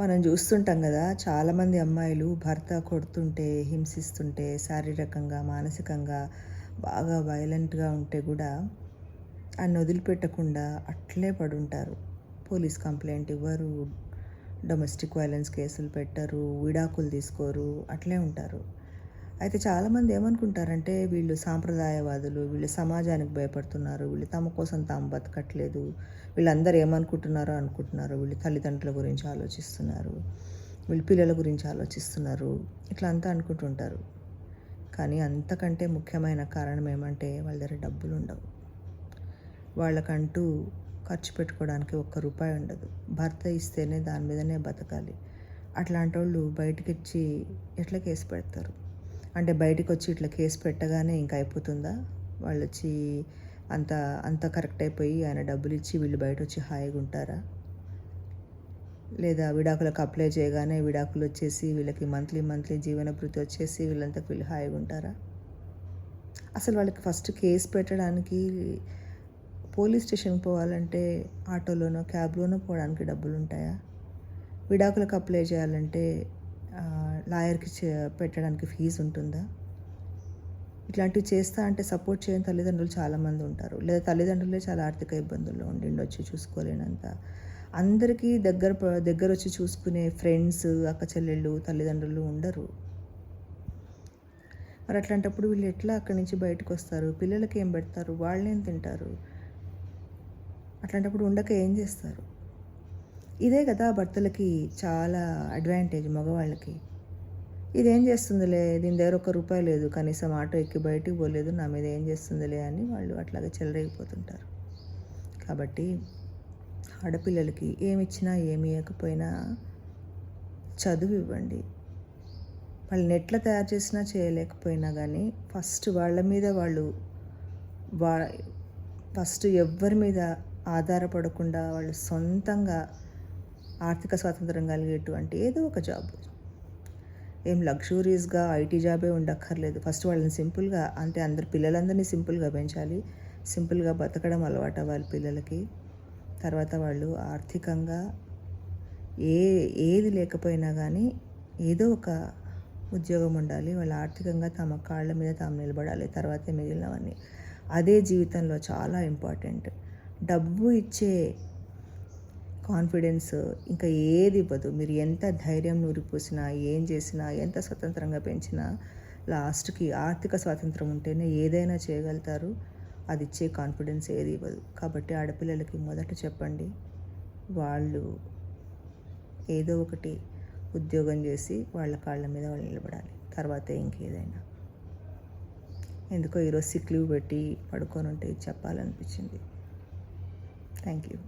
మనం చూస్తుంటాం కదా, చాలామంది అమ్మాయిలు భర్త కొడుతుంటే, హింసిస్తుంటే, శారీరకంగా, మానసికంగా బాగా వైలెంట్గా ఉంటే కూడా ఆయన వదిలిపెట్టకుండా అట్లే పడుంటారు. పోలీస్ కంప్లైంట్ ఇవ్వరు, డొమెస్టిక్ వైలెన్స్ కేసులు పెట్టరు, విడాకులు తీసుకోరు, అట్లే ఉంటారు. అయితే చాలామంది ఏమనుకుంటారంటే వీళ్ళు సాంప్రదాయవాదులు, వీళ్ళు సమాజానికి భయపడుతున్నారు, వీళ్ళు తమ కోసం తాము బతకట్లేదు, వీళ్ళందరూ ఏమనుకుంటున్నారో అనుకుంటున్నారు, వీళ్ళు తల్లిదండ్రుల గురించి ఆలోచిస్తున్నారు, వీళ్ళు పిల్లల గురించి ఆలోచిస్తున్నారు, ఇట్లా అంతా అనుకుంటుంటారు. కానీ అంతకంటే ముఖ్యమైన కారణం ఏమంటే వాళ్ళ దగ్గర డబ్బులు ఉండవు. వాళ్ళకంటూ ఖర్చు పెట్టుకోవడానికి ఒక్క రూపాయి ఉండదు. భర్త ఇస్తేనే దాని మీదనే బతకాలి. అట్లాంటి వాళ్ళు బయటకి ఇచ్చి ఎట్లా కేసు పెడతారు? అంటే బయటకు వచ్చి ఇట్లా కేసు పెట్టగానే ఇంకా అయిపోతుందా? వాళ్ళు వచ్చి అంత అంత కరెక్ట్ అయిపోయి ఆయన డబ్బులు ఇచ్చి వీళ్ళు బయట వచ్చి హాయిగా ఉంటారా? లేదా విడాకులకు అప్లై చేయగానే విడాకులు వచ్చేసి వీళ్ళకి మంత్లీ జీవన భృతి వచ్చేసి వీళ్ళంతా వీళ్ళు హాయిగా ఉంటారా? అసలు వాళ్ళకి ఫస్ట్ కేసు పెట్టడానికి పోలీస్ స్టేషన్కి పోవాలంటే ఆటోలోనో క్యాబ్లోనో పోవడానికి డబ్బులు ఉంటాయా? విడాకులకు అప్లై చేయాలంటే లాయర్కి పెట్టడానికి ఫీజు ఉంటుందా? ఇట్లాంటివి చేస్తా అంటే సపోర్ట్ చేయని తల్లిదండ్రులు చాలామంది ఉంటారు. లేదా తల్లిదండ్రులే చాలా ఆర్థిక ఇబ్బందుల్లో ఉండిండొచ్చు, చూసుకోలేనంత. అందరికీ దగ్గర వచ్చి చూసుకునే ఫ్రెండ్స్, అక్క చెల్లెళ్ళు, తల్లిదండ్రులు ఉండరు. మరి అట్లాంటప్పుడు వీళ్ళు ఎట్లా అక్కడి నుంచి బయటకు వస్తారు? పిల్లలకి ఏం పెడతారు? వాళ్ళేం తింటారు? అట్లాంటప్పుడు ఉండక ఏం చేస్తారు? ఇదే కదా భర్తలకి చాలా అడ్వాంటేజ్ మగవాళ్ళకి. ఇదేం చేస్తుందిలే, దీని దగ్గర ₹1 లేదు, కనీసం ఆటో ఎక్కి బయటికి పోలేదు, నా మీద ఏం చేస్తుందిలే అని వాళ్ళు అట్లాగే చెలరేగిపోతుంటారు. కాబట్టి ఆడపిల్లలకి ఏమిచ్చినా ఏమి ఇవ్వకపోయినా చదువు ఇవ్వండి. వాళ్ళని ఎట్లా తయారు చేసినా చేయలేకపోయినా కానీ ఫస్ట్ వాళ్ళ మీద వాళ్ళు ఫస్ట్ ఎవ్వరి మీద ఆధారపడకుండా వాళ్ళు సొంతంగా ఆర్థిక స్వాతంత్రం కలిగేటువంటి ఏదో ఒక జాబ్, ఏం లగ్జూరియస్గా ఐటీ జాబే ఉండక్కర్లేదు. ఫస్ట్ వాళ్ళని సింపుల్గా, అంటే పిల్లలందరినీ సింపుల్గా పెంచాలి, సింపుల్గా బతకడం అలవాటు అవ్వాలి పిల్లలకి. తర్వాత వాళ్ళు ఆర్థికంగా ఏది లేకపోయినా కానీ ఏదో ఒక ఉద్యోగం ఉండాలి. వాళ్ళు ఆర్థికంగా తమ కాళ్ళ మీద తాము నిలబడాలి, తర్వాతే మిగిలినవన్నీ. అదే జీవితంలో చాలా ఇంపార్టెంట్. డబ్బు ఇచ్చే కాన్ఫిడెన్స్ ఇంకా ఏది ఇవ్వదు. మీరు ఎంత ధైర్యం నూరిపోసినా, ఏం చేసినా, ఎంత స్వతంత్రంగా పెంచినా లాస్ట్కి ఆర్థిక స్వాతంత్రం ఉంటేనే ఏదైనా చేయగలుగుతారు. అది ఇచ్చే కాన్ఫిడెన్స్ ఏది ఇవ్వదు. కాబట్టి ఆడపిల్లలకి మొదట చెప్పండి, వాళ్ళు ఏదో ఒకటి ఉద్యోగం చేసి వాళ్ళ కాళ్ళ మీద వాళ్ళు నిలబడాలి, తర్వాతే ఇంకేదైనా. ఎందుకో ఈరోజు సిక్ లీవ్ పెట్టి పడుకొని ఉంటే చెప్పాలనిపించింది. Thank you.